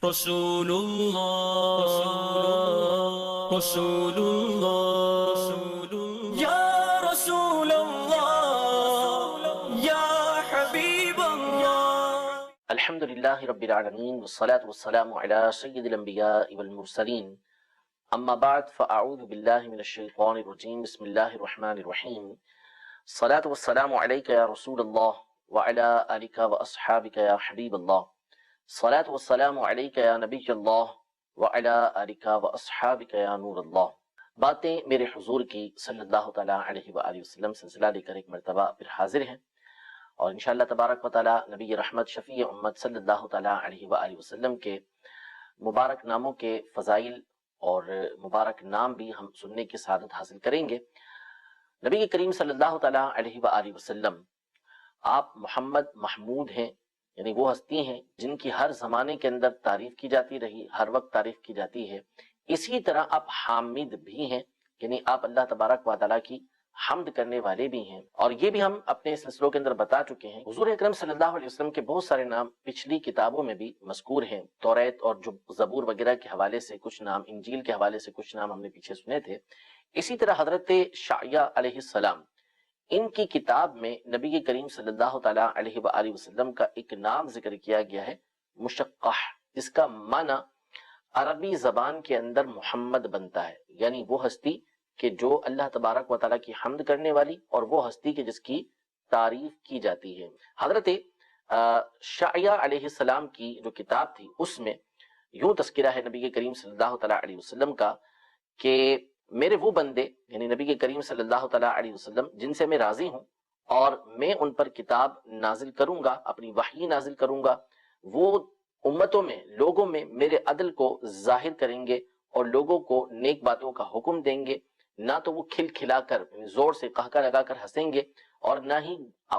رسول اللہ رسول اللہ یا رسول اللہ یا حبیب اللہ۔ الحمدللہ رب العالمین والصلاة والسلام علی سید الانبیاء والمرسلین، اما بعد فاعوذ باللہ من الشیطان الرجیم، بسم اللہ الرحمن الرحیم۔ الصلاة والسلام علیک یا رسول اللہ وعلی آلک واصحابک یا حبیب اللہ، الصلاة والسلام علیک یا نبی اللہ وعلی آلک واصحابک یا نور اللہ۔ باتیں میرے حضور کی صلی اللہ تعالیٰ علیہ وآلہ وسلم سلسلہ لے کر ایک مرتبہ پھر حاضر ہیں، اور انشاءاللہ تبارک و تعالیٰ نبی رحمت شفیع امت صلی اللہ تعالیٰ علیہ وآلہ وسلم کے مبارک ناموں کے فضائل اور مبارک نام بھی ہم سننے کی سعادت حاصل کریں گے۔ نبی کریم صلی اللہ تعالیٰ علیہ وآلہ وسلم آپ محمد محمود ہیں، یعنی وہ ہستی ہیں جن کی ہر زمانے کے اندر تعریف کی جاتی رہی، ہر وقت تعریف کی جاتی ہے۔ اسی طرح آپ حامد بھی ہیں، یعنی آپ اللہ تبارک و تعالیٰ کی حمد کرنے والے بھی ہیں، اور یہ بھی ہم اپنے سلسلوں کے اندر بتا چکے ہیں۔ حضور اکرم صلی اللہ علیہ وسلم کے بہت سارے نام پچھلی کتابوں میں بھی مذکور ہیں، توریت اور جو زبور وغیرہ کے حوالے سے کچھ نام، انجیل کے حوالے سے کچھ نام ہم نے پیچھے سنے تھے۔ اسی طرح حضرت شعیہ علیہ السلام، ان کی کتاب میں نبی کریم صلی اللہ تعالیٰ علیہ وآلہ وسلم کا ایک نام ذکر کیا گیا ہے، مشقح، جس کا معنی عربی زبان کے اندر محمد بنتا ہے، یعنی وہ ہستی کہ جو اللہ تبارک و تعالیٰ کی حمد کرنے والی، اور وہ ہستی کہ جس کی تعریف کی جاتی ہے۔ حضرت شعیہ علیہ السلام کی جو کتاب تھی اس میں یوں تذکرہ ہے نبی کریم صلی اللہ تعالیٰ علیہ وسلم کا کہ میرے وہ بندے، یعنی نبی کریم صلی اللہ تعالیٰ علیہ وسلم، جن سے میں راضی ہوں اور میں ان پر کتاب نازل کروں گا، اپنی وحی نازل کروں گا، وہ امتوں میں، لوگوں میں میرے عدل کو ظاہر کریں گے اور لوگوں کو نیک باتوں کا حکم دیں گے، نہ تو وہ کھل کھلا کر زور سے قہقہ لگا کر ہنسیں گے، اور نہ ہی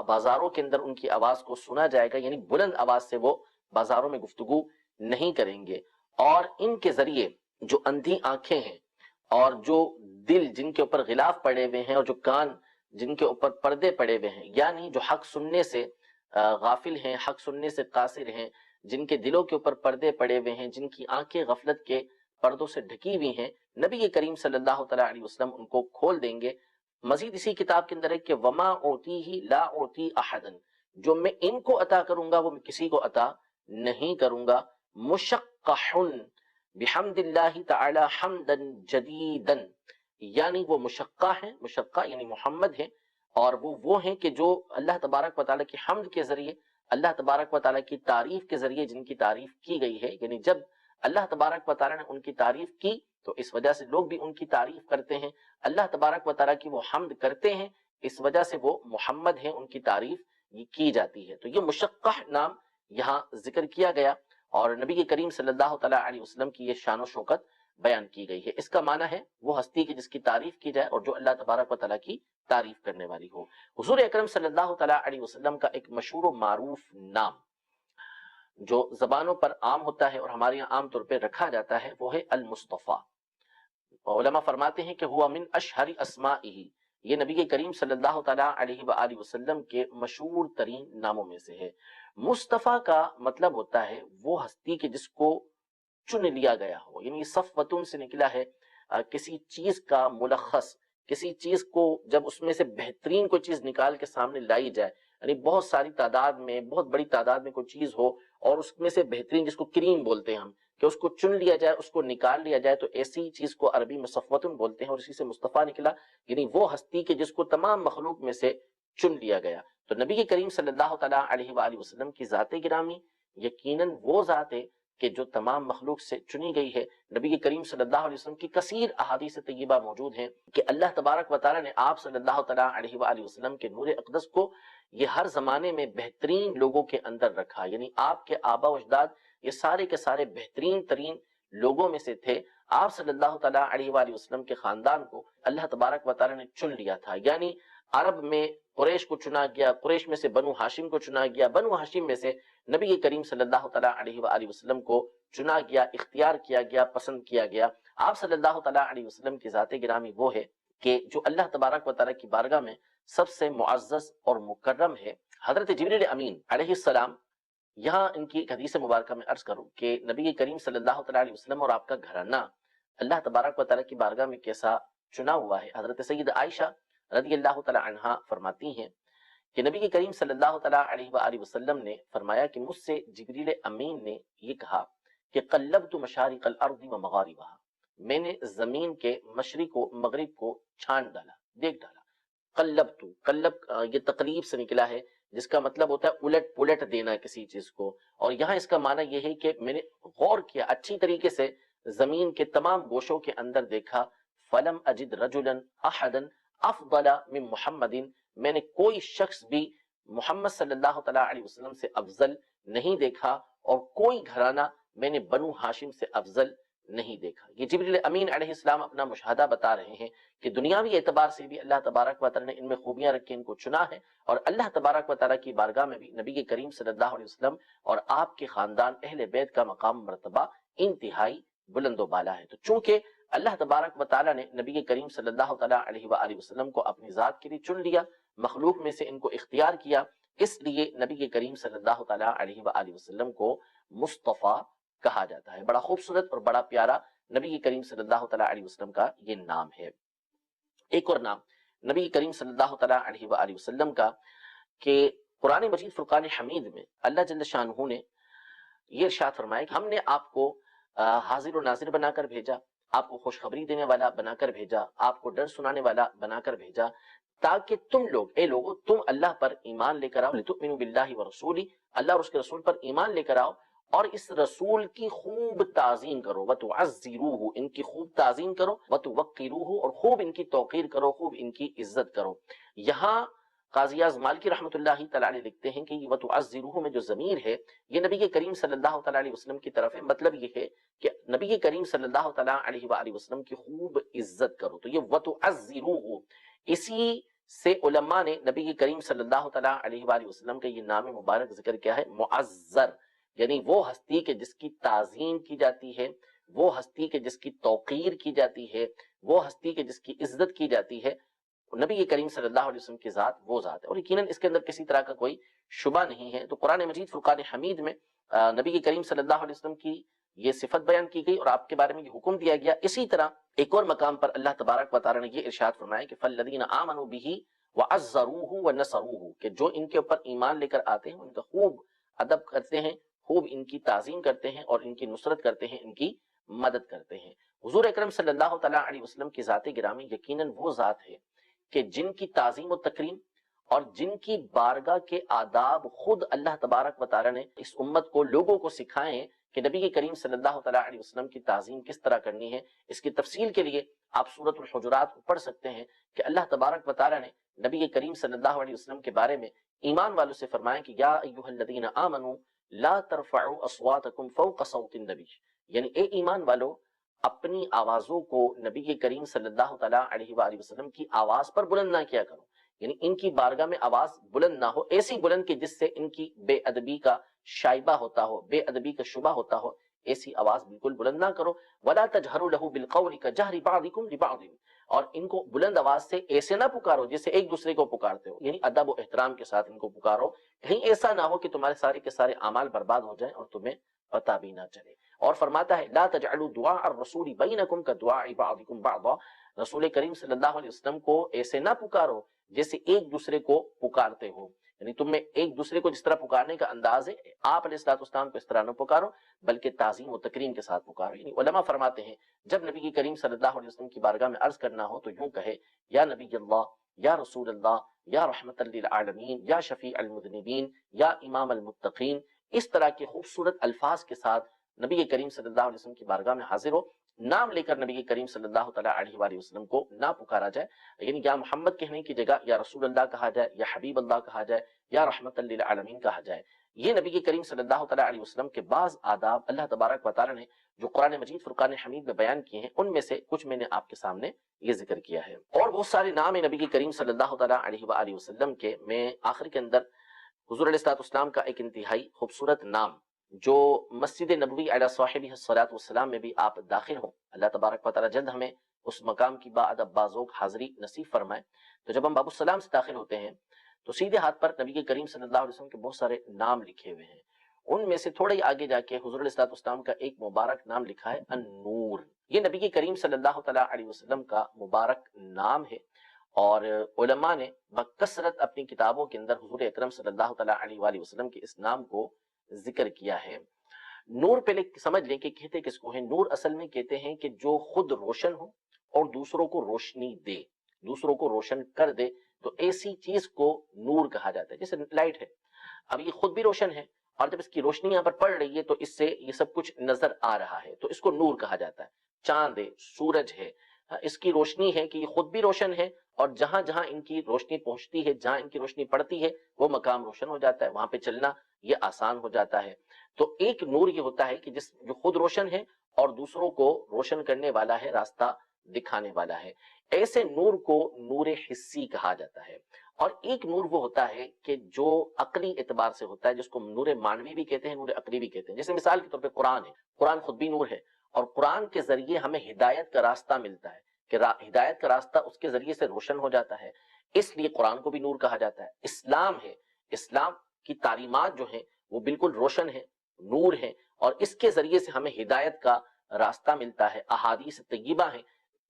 بازاروں کے اندر ان کی آواز کو سنا جائے گا، یعنی بلند آواز سے وہ بازاروں میں گفتگو نہیں کریں گے۔ اور ان کے ذریعے جو اندھی آنکھیں ہیں اور جو دل جن کے اوپر غلاف پڑے ہوئے ہیں اور جو کان جن کے اوپر پردے پڑے ہوئے ہیں، یعنی جو حق سننے سے غافل ہیں، حق سننے سے قاصر ہیں، جن کے دلوں کے اوپر پردے پڑے ہوئے ہیں، جن کی آنکھیں غفلت کے پردوں سے ڈھکی ہوئی ہیں، نبی کریم صلی اللہ تعالیٰ علیہ وسلم ان کو کھول دیں گے۔ مزید اسی کتاب کے اندر ہے کہ وما اوتیہ لا اوتی احدا، جو میں ان کو عطا کروں گا وہ میں کسی کو عطا نہیں کروں گا۔ مشقح بحمد اللہ تعالی حمدا جدیدا، یعنی وہ مشقہ ہیں، مشقہ یعنی محمد ہیں، اور وہ ہیں کہ جو اللہ تبارک و تعالیٰ کی حمد کے ذریعے، اللہ تبارک و تعالیٰ کی تعریف کے ذریعے جن کی تعریف کی گئی ہے، یعنی جب اللہ تبارک و تعالیٰ نے ان کی تعریف کی تو اس وجہ سے لوگ بھی ان کی تعریف کرتے ہیں، اللہ تبارک و تعالیٰ کی وہ حمد کرتے ہیں، اس وجہ سے وہ محمد ہیں، ان کی تعریف کی جاتی ہے۔ تو یہ مشقح نام یہاں ذکر کیا گیا، اور نبی کریم صلی اللہ تعالیٰ علیہ وسلم کی یہ شان و شوکت بیان کی گئی ہے۔ اس کا معنی ہے وہ ہستی کی جس کی تعریف کی جائے اور جو اللہ تبارک و تعالیٰ کی تعریف کرنے والی ہو۔ حضور اکرم صلی اللہ تعالیٰ علیہ وسلم کا ایک مشہور و معروف نام جو زبانوں پر عام ہوتا ہے اور ہمارے یہاں عام طور پہ رکھا جاتا ہے وہ ہے المصطفیٰ۔ علماء فرماتے ہیں کہ ہوا من اشہر اسمائہ، یہ نبی کریم صلی اللہ تعالیٰ علیہ وآلہ وسلم کے مشہور ترین ناموں میں سے ہے۔ مصطفیٰ کا مطلب ہوتا ہے وہ ہستی کہ جس کو چن لیا گیا ہو، یعنی صفوتن سے نکلا ہے، کسی چیز کا ملخص، کسی چیز کو جب اس میں سے بہترین کوئی چیز نکال کے سامنے لائی جائے، یعنی بہت ساری تعداد میں، بہت بڑی تعداد میں کوئی چیز ہو اور اس میں سے بہترین، جس کو کریم بولتے ہیں ہم، کہ اس کو چن لیا جائے، اس کو نکال لیا جائے، تو ایسی چیز کو عربی میں صفوتن بولتے ہیں، اور اسی سے مصطفیٰ نکلا، یعنی وہ ہستی کہ جس کو تمام مخلوق میں سے چن لیا گیا۔ تو نبی کریم صلی اللہ تعالیٰ علیہ وآلہ وسلم کی ذات گرامی یقیناً وہ ذات ہے کہ جو تمام مخلوق سے چنی گئی ہے۔ نبی کریم صلی اللہ علیہ وسلم کی کثیر احادیث طیبہ موجود ہیں کہ اللہ تبارک و تعالیٰ نے آپ صلی اللہ تعالیٰ علیہ وآلہ وسلم کے نور اقدس کو یہ ہر زمانے میں بہترین لوگوں کے اندر رکھا، یعنی آپ کے آبا و اجداد یہ سارے کے سارے بہترین ترین لوگوں میں سے تھے۔ آپ صلی اللہ تعالیٰ علیہ وآلہ وسلم کے خاندان کو اللہ تبارک و تعالیٰ نے چن لیا تھا، یعنی عرب میں قریش کو چنا گیا، قریش میں سے بنو ہاشم کو چنا گیا، بنو ہاشم میں سے نبی کریم صلی اللہ تعالیٰ علیہ وآلہ وسلم کو چنا گیا، اختیار کیا گیا، پسند کیا گیا۔ آپ صلی اللہ تعالیٰ علیہ وسلم کی ذات گرامی وہ ہے کہ جو اللہ تبارک و تعالیٰ کی بارگاہ میں سب سے معزز اور مکرم ہے۔ حضرت جبریل امین علیہ السلام یہاں ان کی ایک حدیث مبارکہ میں عرض کروں کہ نبی کریم صلی اللہ تعالیٰ علیہ وسلم اور آپ کا گھرانہ اللہ تبارک و تعالیٰ کی بارگاہ میں کیسا چنا ہوا ہے۔ حضرت سید عائشہ رضی اللہ تعالیٰ عنہا فرماتی ہیں کہ نبی کریم صلی اللہ تعالیٰ علیہ وآلہ وسلم نے فرمایا کہ مجھ سے جبریل امین نے یہ کہا کہ قلبت مشارق الارض و مغاربها، میں نے زمین کے مشرق و مغرب کو چھان ڈالا، دیکھ ڈالا۔ قلب یہ تقلیب سے نکلا ہے، جس کا مطلب ہوتا ہے الٹ پلٹ دینا کسی چیز کو، اور یہاں اس کا معنی یہ ہے کہ میں نے غور کیا، اچھی طریقے سے زمین کے تمام گوشوں کے اندر دیکھا۔ فلم اجد رجلا احدا افضل من محمد، میں نے کوئی شخص بھی محمد صلی اللہ تعالیٰ علیہ وسلم سے افضل نہیں دیکھا، اور کوئی گھرانہ میں نے بنو ہاشم سے افضل نہیں دیکھا۔ یہ جبریل امین علیہ السلام اپنا مشاہدہ بتا رہے ہیں کہ دنیاوی اعتبار سے بھی اللہ تبارک و تعالیٰ نے ان میں خوبیاں رکھی، ان کو چنا ہے، اور اللہ تبارک و تعالیٰ کی بارگاہ میں بھی نبی کریم صلی اللہ علیہ وسلم اور آپ کے خاندان اہل بیت کا مقام مرتبہ انتہائی بلند و بالا ہے۔ تو چونکہ اللہ تبارک و تعالیٰ نے نبی کریم صلی اللہ تعالیٰ علیہ وآلہ وسلم کو اپنی ذات کے لیے چن لیا، مخلوق میں سے ان کو اختیار کیا، اس لیے نبی کریم صلی اللہ تعالیٰ علیہ وآلہ وسلم کو مصطفیٰ کہا جاتا ہے۔ بڑا خوبصورت اور بڑا پیارا نبی کریم صلی اللہ تعالیٰ علیہ وسلم کا یہ نام ہے۔ ایک اور نام نبی کریم صلی اللہ تعالیٰ علیہ وآلہ وسلم کا کہ قرآن مجید فرقان حمید میں اللہ جل شانہ نے یہ ارشاد فرمایا کہ ہم نے آپ کو حاضر و ناظر بنا کر بھیجا، آپ کو خوشخبری دینے والا بنا کر بھیجا، آپ کو ڈر سنانے والا بنا کر بھیجا، تاکہ تم لوگ، اے لوگو، تم اللہ پر ایمان لے کر آؤ، لتؤمنوا باللہ ورسولہ، اللہ اور اس کے رسول پر ایمان لے کر آؤ، اور اس رسول کی خوب تعظیم کرو، وتعزروہ، ان کی خوب تعظیم کرو، وتوقروہ، اور خوب ان کی توقیر کرو، خوب ان کی عزت کرو۔ یہاں قاضی اعظم مالکی رحمۃ اللہ تعالیٰ علیہ لکھتے ہیں کہ وتعزروہ میں جو ضمیر ہے یہ نبی کریم صلی اللہ تعالیٰ علیہ وسلم کی طرف ہے، مطلب یہ ہے کہ نبی کریم صلی اللہ تعالیٰ علیہ وآلہ وسلم کی خوب عزت کرو۔ تو یہ وتعزروہ، اسی سے علماء نے نبی کریم صلی اللہ تعالیٰ علیہ وآلہ وسلم کا یہ نام مبارک ذکر کیا ہے، معزر، یعنی وہ ہستی کہ جس کی تعظیم کی جاتی ہے، وہ ہستی کہ جس کی توقیر کی جاتی ہے، وہ ہستی کہ جس کی عزت کی جاتی ہے، نبی کریم صلی اللہ علیہ وسلم کی ذات وہ ذات ہے، اور یقیناً اس کے اندر کسی طرح کا کوئی شبہ نہیں ہے۔ تو قرآن مجید فرقان حمید میں نبی کریم صلی اللہ علیہ وسلم کی یہ صفت بیان کی گئی اور آپ کے بارے میں یہ حکم دیا گیا۔ اسی طرح ایک اور مقام پر اللہ تبارک و تعالیٰ نے یہ ارشاد فرمایا کہ فالذین آمنوا بہ وعزروہ ونصروہ، کہ جو ان کے اوپر ایمان لے کر آتے ہیں ان کا خوب ادب کرتے ہیں، خوب ان کی تعظیم کرتے ہیں، اور ان کی نصرت کرتے ہیں، ان کی مدد کرتے ہیں۔ حضور اکرم صلی اللہ تعالیٰ علیہ وسلم کی ذات گرامی یقیناً وہ ذات ہے کہ جن کی تعظیم و تکریم اور جن کی بارگاہ کے آداب خود اللہ تبارک و تعالیٰ نے اس امت کو، لوگوں کو سکھائے ہیں کہ نبی کریم صلی اللہ تعالیٰ علیہ وسلم کی تعظیم کس طرح کرنی ہے۔ اس کی تفصیل کے لیے آپ سورۃ الحجرات کو پڑھ سکتے ہیں کہ اللہ تبارک و تعالیٰ نے نبی کریم صلی اللہ علیہ وسلم کے بارے میں ایمان والوں سے فرمایا کہ یا ایھا الذین آمنوا لا ترفعوا اصواتکم فوق صوت النبی، یعنی اے ایمان والو، اپنی آوازوں کو نبی کریم صلی اللہ تعالیٰ علیہ وآلہ وسلم کی آواز پر بلند نہ کیا کرو، یعنی ان کی بارگاہ میں آواز بلند نہ ہو، ایسی بلند کہ جس سے ان کی بے ادبی کا شائبہ ہوتا ہو، بے ادبی کا شبہ ہوتا ہو، ایسی آواز بالکل بلند نہ کرو۔ وَلَا تَجْهَرُوا لَهُ بِالْقَوْلِ كَجَهْرِ بَعْضِكُمْ لِبَعْضٍ، اور ان کو بلند آواز سے ایسے نہ پکارو جیسے ایک دوسرے کو پکارتے ہو، یعنی ادب و احترام کے ساتھ ان کو پکارو، کہیں ایسا نہ ہو کہ تمہارے سارے کے سارے اعمال برباد ہو جائیں اور تمہیں پتہ بھی نہ چلے۔ اور فرماتا ہے لا تجعلوا دعاء الرسول بینکم کدعاء بعضکم بعضا، رسول کریم صلی اللہ علیہ وسلم کو ایسے نہ پکارو جیسے ایک دوسرے کو پکارتے ہو، یعنی تم میں ایک دوسرے کو جس طرح پکارنے کا انداز ہے آپ علیہ السلام کو اس طرح نہ پکارو، بلکہ تعظیم و تکریم کے ساتھ پکارو۔ یعنی علماء فرماتے ہیں جب نبی کریم صلی اللہ علیہ وسلم کی بارگاہ میں عرض کرنا ہو تو یوں کہے یا نبی اللہ، یا رسول اللہ، یا رحمت للعالمین، یا شفیع المذنبین، یا امام المتقین، اس طرح کے خوبصورت الفاظ کے ساتھ نبی کریم صلی اللہ علیہ وسلم کی بارگاہ میں حاضر ہو، نام لے کر نبی کریم صلی اللہ تعالیٰ علیہ وآلہ وسلم کو نہ پکارا جائے، یعنی یا محمد کہنے کی جگہ یا رسول اللہ کہا جائے، یا حبیب اللہ کہا جائے، یا رحمت للعالمین کہا جائے۔ یہ نبی کریم صلی اللہ تعالیٰ علیہ وسلم کے بعض آداب اللہ تبارک و تعالیٰ نے جو قرآن مجید فرقان حمید میں بیان کیے ہیں، ان میں سے کچھ میں نے آپ کے سامنے یہ ذکر کیا ہے، اور بہت سارے نام ہیں نبی کریم صلی اللہ تعالیٰ علیہ وآلہ وسلم کے۔ میں آخر کے اندر حضور علیہ السلام کا ایک انتہائی خوبصورت نام جو مسجد نبوی علی صاحبہ الصلاۃ والسلام میں بھی آپ داخل ہوں، اللہ تبارک و تعالیٰ جلد ہمیں اس مقام کی باادب بازوق حاضری نصیب فرمائے۔ تو جب ہم باب السلام سے داخل ہوتے ہیں تو سیدھے ہاتھ پر نبی کریم صلی اللہ علیہ وسلم کے بہت سارے نام لکھے ہوئے ہیں، ان میں سے تھوڑے ہی آگے جا کے حضور علیہ الصلوۃ والسلام کا ایک مبارک نام لکھا ہے النور. یہ نبی کے کریم صلی اللہ تعالیٰ علیہ وسلم کا مبارک نام ہے، اور علماء نے بکثرت اپنی کتابوں کے اندر حضور اکرم صلی اللہ تعالیٰ علیہ وآلہ وسلم کے اس نام کو ذکر کیا ہے. نور پہلے سمجھ لیں کہ کہتے کس کو ہیں. نور اصل میں کہتے ہیں کہ جو خود روشن ہو اور دوسروں کو روشنی دے، دوسروں کو روشن کر دے، تو ایسی چیز کو نور کہا جاتا ہے. جیسے لائٹ ہے، اب یہ خود بھی روشن ہے، اور جب اس کی روشنی یہاں پر پڑ رہی ہے تو اس سے یہ سب کچھ نظر آ رہا ہے، تو اس کو نور کہا جاتا ہے. چاند ہے، سورج ہے، اس کی روشنی ہے کہ یہ خود بھی روشن ہے، اور جہاں جہاں ان کی روشنی پہنچتی ہے، جہاں ان کی روشنی پڑتی ہے، وہ مقام روشن ہو جاتا ہے، وہاں پہ چلنا یہ آسان ہو جاتا ہے. تو ایک نور یہ ہوتا ہے کہ جو خود روشن ہے اور دوسروں کو روشن کرنے والا ہے، راستہ دکھانے والا ہے. ایسے نور کو نور حسی کہا جاتا ہے. اور ایک نور وہ ہوتا ہے کہ جو عقلی اعتبار سے ہوتا ہے، جس کو نور معنوی بھی کہتے ہیں، نور عقلی بھی کہتے ہیں. جیسے مثال کے طور پہ قرآن ہے، قرآن خود بھی نور ہے، اور قرآن کے ذریعے ہمیں ہدایت کا راستہ ملتا ہے کہ ہدایت کا راستہ اس کے ذریعے سے روشن ہو جاتا ہے، اس لیے قرآن کو بھی نور کہا جاتا ہے. اسلام ہے، اسلام کی تعلیمات جو ہیں وہ بالکل روشن ہیں، نور ہیں، اور اس کے ذریعے سے ہمیں ہدایت کا راستہ ملتا ہے. احادیث طیبہ ہیں،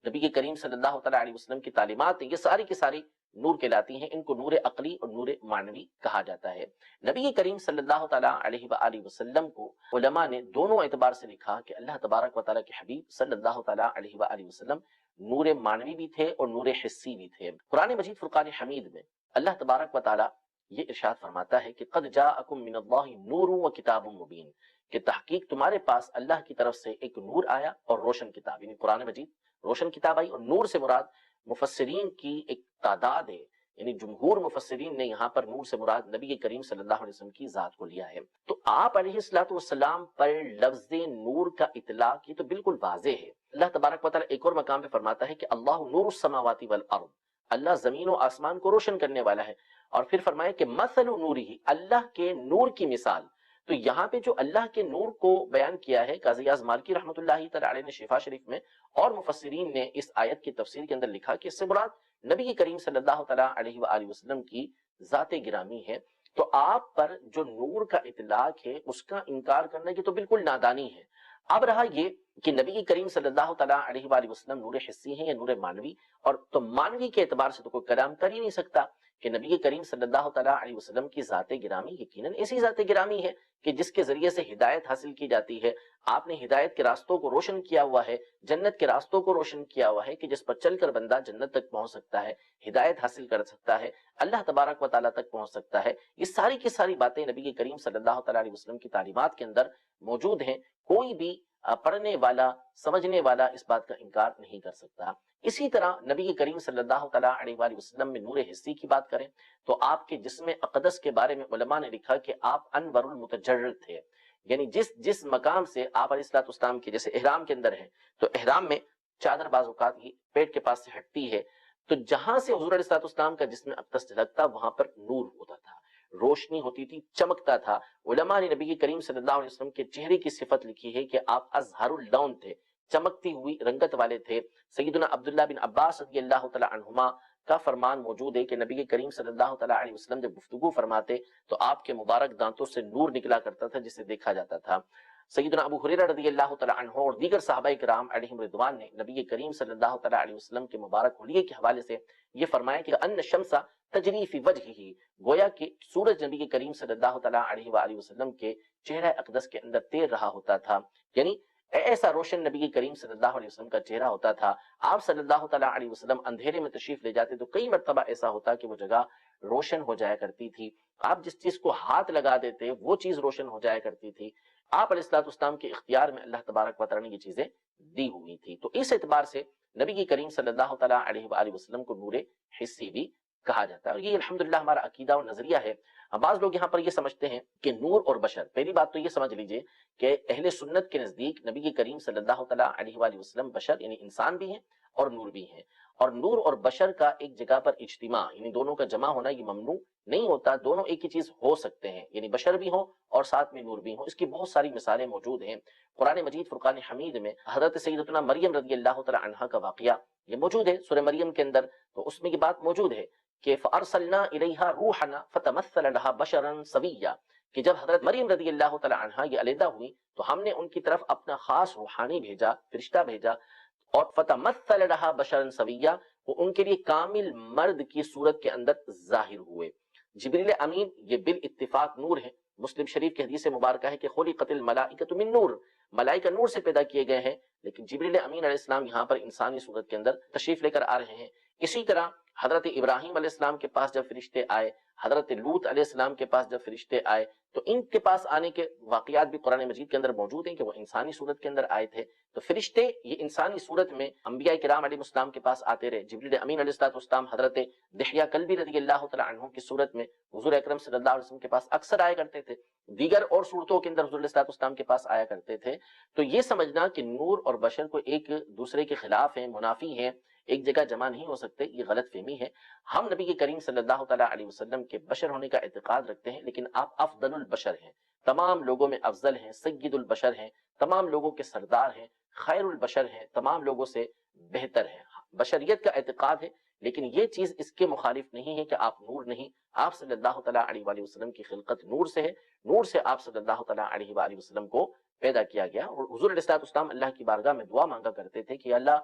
نبی کے کریم صلی اللہ تعالیٰ علیہ وسلم کی تعلیمات ہیں، یہ ساری کی ساری نور کہلاتی ہیں. ان کو نور عقلی اور نور معنوی کہا جاتا ہے. نبی کریم صلی اللہ تعالیٰ علیہ وآلہ وسلم کو علماء نے دونوں اعتبار سے لکھا کہ اللہ تبارک و تعالیٰ کے حبیب صلی اللہ تعالیٰ علیہ وآلہ وسلم نور معنوی بھی تھے اور نور حسی بھی تھے. قرآن مجید فرقان حمید میں اللہ تبارک و تعالیٰ یہ ارشاد فرماتا ہے کہ قد جاءکم من اللہ نور و کتاب مبین، کہ تحقیق تمہارے پاس اللہ کی طرف سے ایک نور آیا اور روشن کتاب، یعنی قرآن مجید روشن کتاب آئی. اور نور سے مراد مفسرین کی ایک تعداد ہے، یعنی جمہور مفسرین نے یہاں پر نور سے مراد نبی کریم صلی اللہ علیہ وسلم کی ذات کو لیا ہے. تو آپ علیہ الصلوۃ والسلام پر لفظ نور کا اطلاق یہ تو بالکل واضح ہے. اللہ تبارک و تعالیٰ ایک اور مقام پہ فرماتا ہے کہ اللہ نور السماوات والارض، اللہ زمین و آسمان کو روشن کرنے والا ہے. اور پھر فرمایا کہ مثل نورہ، اللہ کے نور کی مثال. تو یہاں پہ جو اللہ کے نور کو بیان کیا ہے، قاضی اعظم مالکی رحمۃ اللہ تعالی علیہ نے شفا شریف میں اور مفسرین نے اس آیت کی تفسیر کے اندر لکھا کہ اس سے مراد نبی کریم صلی اللہ تعالیٰ علیہ وآلہ وسلم کی ذات گرامی ہے. تو آپ پر جو نور کا اطلاق ہے اس کا انکار کرنا کی تو بالکل نادانی ہے. اب رہا یہ کہ نبی کریم صلی اللہ تعالیٰ علیہ وآلہ وسلم نور حسی ہیں یا نور معنوی، اور تو معنوی کے اعتبار سے تو کوئی کلام کر ہی نہیں سکتا کہ نبی کریم صلی اللہ تعالیٰ علیہ وسلم کی ذات گرامی یقیناً ایسی ذات گرامی ہے کہ جس کے ذریعے سے ہدایت حاصل کی جاتی ہے. آپ نے ہدایت کے راستوں کو روشن کیا ہوا ہے، جنت کے راستوں کو روشن کیا ہوا ہے کہ جس پر چل کر بندہ جنت تک پہنچ سکتا ہے، ہدایت حاصل کر سکتا ہے، اللہ تبارک و تعالیٰ تک پہنچ سکتا ہے. یہ ساری کی ساری باتیں نبی کریم صلی اللہ تعالیٰ علیہ وسلم کی تعلیمات کے اندر موجود ہیں. کوئی بھی پڑھنے والا، سمجھنے والا اس بات کا انکار نہیں کر سکتا. اسی طرح نبی کریم صلی اللہ تعالیٰ علیہ وآلہ وسلم میں نور حسی کی بات کریں تو آپ کے جسم اقدس کے بارے میں علماء نے لکھا کہ آپ انور المتجرد تھے، یعنی جس مقام سے آپ علیہ الصلوۃ والسلام کے جیسے احرام کے اندر ہیں، تو احرام میں چادر بعض اوقات یہ پیٹ کے پاس سے ہٹتی ہے، تو جہاں سے حضور علیہ الصلوۃ والسلام کا جسم اقدس لگتا وہاں پر نور ہوتا تھا، روشنی ہوتی تھی، چمکتا تھا. علماء نے نبی کریم صلی اللہ علیہ وسلم کے چہرے کی صفت لکھی ہے کہ آپ ازہر اللون تھے، چمکتی ہوئی رنگت والے تھے. سیدنا عبداللہ بن عباس رضی اللہ تعالی عنہما کا فرمان موجود ہے کہ نبی کریم صلی اللہ تعالی علیہ وسلم جب گفتگو فرماتے تو آپ کے مبارک دانتوں سے نور نکلا کرتا تھا جسے دیکھا جاتا تھا. سیدنا ابو ہریرہ رضی اللہ تعالی عنہ اور دیگر صحابہ کرام علیہم رضوان نے نبی کریم صلی اللہ تعالی علیہ وسلم کے مبارک حلیے کے حوالے سے یہ فرمایا کہ ان الشمس تجری فی وجہہ، گویا کہ سورج نبی کریم صلی اللہ تعالی علیہ وآلہ وسلم کے چہرہ اقدس کے اندر تیر رہا ہوتا تھا، یعنی ایسا روشن نبی کریم صلی اللہ علیہ وسلم کا چہرہ ہوتا تھا. آپ صلی اللہ تعالیٰ علیہ وسلم اندھیرے میں تشریف لے جاتے تو کئی مرتبہ ایسا ہوتا کہ وہ جگہ روشن ہو جایا کرتی تھی. آپ جس چیز کو ہاتھ لگا دیتے وہ چیز روشن ہو جایا کرتی تھی. آپ علیہ الصلوۃ والسلام کے اختیار میں اللہ تبارک و تعالیٰ نے یہ چیزیں دی ہوئی تھی. تو اس اعتبار سے نبی کریم صلی اللہ تعالیٰ علیہ وآلہ وسلم کو نور حسی بھی کہا جاتا ہے. اور یہ الحمدللہ ہمارا عقیدہ اور نظریہ ہے. بعض لوگ یہاں پر یہ سمجھتے ہیں کہ نور اور بشر، پہلی بات تو یہ سمجھ لیجئے کہ اہل سنت کے نزدیک نبی کریم صلی اللہ تعالیٰ علیہ وآلہ وسلم بشر یعنی انسان بھی ہیں اور نور بھی ہیں، اور نور اور بشر کا ایک جگہ پر اجتماع یعنی دونوں کا جمع ہونا یہ ممنوع نہیں ہوتا. دونوں ایک ہی چیز ہو سکتے ہیں، یعنی بشر بھی ہوں اور ساتھ میں نور بھی ہوں. اس کی بہت ساری مثالیں موجود ہیں. قرآن مجید فرقان حمید میں حضرت سیدتنا مریم رضی اللہ تعالیٰ عنہا کا واقعہ یہ موجود ہے سورہ مریم کے اندر. تو اس میں یہ بات موجود ہے کہ فَأَرْسَلْنَا إِلَيْهَا رُوحَنَا فَتَمَثَّلَ لَهَا بَشَرًا سَوِيًّا، کہ جب حضرت مریم رضی اللہ تعالی عنہا یہ علیحدہ ہوئی تو ہم نے ان کی طرف اپنا خاص روحانی بھیجا، فرشتہ بھیجا، اور فتمثل لها بشرا سویا، وہ ان کے لیے کامل مرد کی صورت کے اندر ظاہر ہوئے۔ جبریل امین یہ بالاتفاق نور ہے۔ مسلم شریف کی حدیث مبارکہ ہے کہ خلقت الملائکۃ من نور، ملائکہ نور سے پیدا کیے گئے ہیں، لیکن جبریل امین علیہ السلام یہاں پر انسانی صورت کے اندر تشریف لے کر آ رہے ہیں۔ اسی طرح حضرت ابراہیم علیہ السلام کے پاس جب فرشتے آئے، حضرت لوط علیہ السلام کے پاس جب فرشتے آئے، تو ان کے پاس آنے کے واقعات بھی قرآن مجید کے اندر موجود ہیں کہ وہ انسانی صورت کے اندر آئے تھے۔ تو فرشتے یہ انسانی صورت میں انبیاء کرام علیہ السلام کے پاس آتے رہے۔ جبریل امین علیہ السلام حضرت دحیہ کلبی رضی اللہ تعالی عنہ کی صورت میں حضور اکرم صلی اللہ علیہ وسلم کے پاس اکثر آیا کرتے تھے، دیگر اور صورتوں کے اندر حضور علیہ السلام کے پاس آیا کرتے تھے۔ تو یہ سمجھنا کہ نور اور بشر کو ایک دوسرے کے خلاف ہیں، منافی ہیں، ایک جگہ جمع نہیں ہو سکتے، یہ غلط فہمی ہے۔ ہم نبی کے کریم صلی اللہ تعالیٰ علیہ وسلم کے بشر ہونے کا اعتقاد رکھتے ہیں، لیکن آپ افضل البشر ہیں، تمام لوگوں میں افضل ہیں، سید البشر ہیں، تمام لوگوں کے سردار ہیں، خیر البشر ہیں، تمام لوگوں سے بہتر ہیں۔ بشریت کا اعتقاد ہے، لیکن یہ چیز اس کے مخالف نہیں ہے کہ آپ نور نہیں۔ آپ صلی اللہ تعالیٰ علیہ وآلہ وسلم کی خلقت نور سے ہے، نور سے آپ صلی اللہ تعالیٰ علیہ وآلہ وسلم کو پیدا کیا گیا۔ اور حضور علیہ السلام اللہ کی بارگاہ میں دعا مانگا کرتے تھے کہ اللہ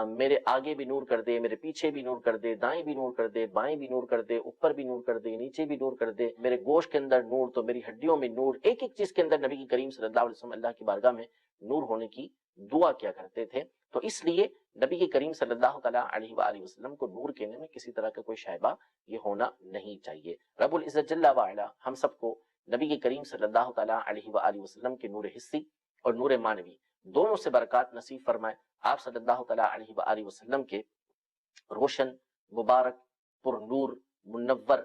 میرے آگے بھی نور کر دے، میرے پیچھے بھی نور کر دے، دائیں بھی نور کر دے، بائیں بھی نور کر دے، اوپر بھی نور کر دے، نیچے بھی نور کر دے، میرے گوشت کے اندر نور تو میری ہڈیوں میں نور۔ ایک ایک چیز کے اندر نبی کریم صلی اللہ علیہ وسلم اللہ کی بارگاہ میں نور ہونے کی دعا کیا کرتے تھے۔ تو اس لیے نبی کریم صلی اللہ تعالیٰ علیہ وآلہ وسلم کو نور کہنے میں کسی طرح کا کوئی شائبہ یہ ہونا نہیں چاہیے۔ رب العزت جل وعلا ہم سب کو نبی کریم صلی اللہ تعالیٰ علیہ وآلہ وسلم کے نور حسی اور نور معنوی دونوں سے برکات نصیب فرمائے۔ آپ صلی اللہ تعالیٰ علیہ وآلہ وسلم کے روشن، مبارک، پر نور، منور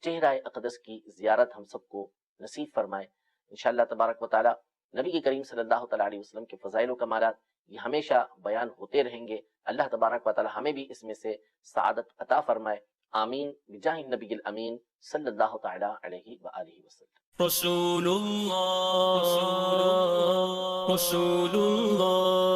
چہرہ اقدس کی زیارت ہم سب کو نصیب فرمائے۔ انشاءاللہ تبارک و تعالیٰ نبی کی کریم صلی اللہ تعالیٰ علیہ وسلم کے فضائل و کمالات یہ ہمیشہ بیان ہوتے رہیں گے۔ اللہ تبارک و تعالیٰ ہمیں بھی اس میں سے سعادت عطا فرمائے۔ آمین بجاہ النبی الامین صلی اللہ تعالیٰ علیہ وآلہ وسلم۔ رسول اللہ، رسول اللہ،